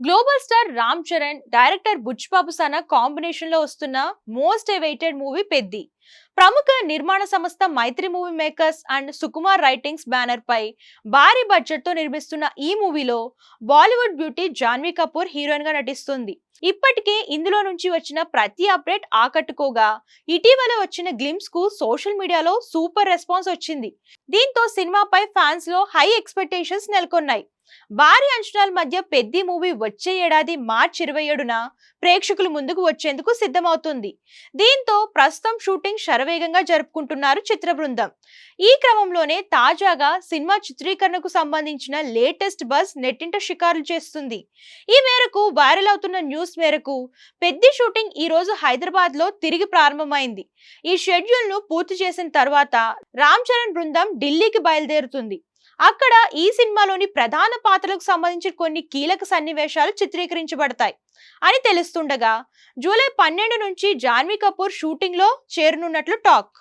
Global star Ram Charan, director Buchi Babu Sana combination లో వస్తున్న most awaited movie Peddi. ప్రముఖ నిర్మాణ సంస్థ Mythri movie makers and Sukumar writings banner పై భారీ బడ్జెట్ తో నిర్మిస్తున్న ఈ మూవీలో Bollywood beauty Janhvi Kapoor heroine గా నటిస్తుంది. ఇప్పటికే ఇందులో నుంచి వచ్చిన ప్రతి అప్డేట్ ఆకట్టుకోగా, ఇటీవల వచ్చిన గ్లిమ్స్ కు సోషల్ మీడియాలో సూపర్ రెస్పాన్స్ వచ్చింది. దీంతో సినిమాపై ఫ్యాన్స్ లో హై ఎక్స్పెక్టేషన్స్ నెలకొన్నాయి. భారీ అంచనాల మధ్య పెద్ది మూవీ వచ్చే ఏడాది మార్చి 27న ప్రేక్షకుల ముందుకు వచ్చేందుకు సిద్ధమవుతుంది. దీంతో ప్రస్తుతం షూటింగ్ శరవేగంగా జరుపుకుంటున్నారు చిత్ర బృందం. ఈ క్రమంలోనే తాజాగా సినిమా చిత్రీకరణకు సంబంధించిన లేటెస్ట్ బజ్ నెట్టింట షికారులు చేస్తుంది. ఈ మేరకు వైరల్ అవుతున్న న్యూస్ మేరకు పెద్ది షూటింగ్ ఈ రోజు హైదరాబాద్ లో తిరిగి ప్రారంభమైంది. ఈ షెడ్యూల్ ను పూర్తి చేసిన తర్వాత రామ్ చరణ్ బృందం ఢిల్లీకి బయలుదేరుతుంది. అక్కడ ఈ సినిమాలోని ప్రధాన పాత్రలకు సంబంధించిన కొన్ని కీలక సన్నివేశాలు చిత్రీకరించబడతాయి అని తెలుస్తుండగా, జూలై 12 నుంచి జాన్వీ కపూర్ షూటింగ్ లో చేరనున్నట్లు టాక్.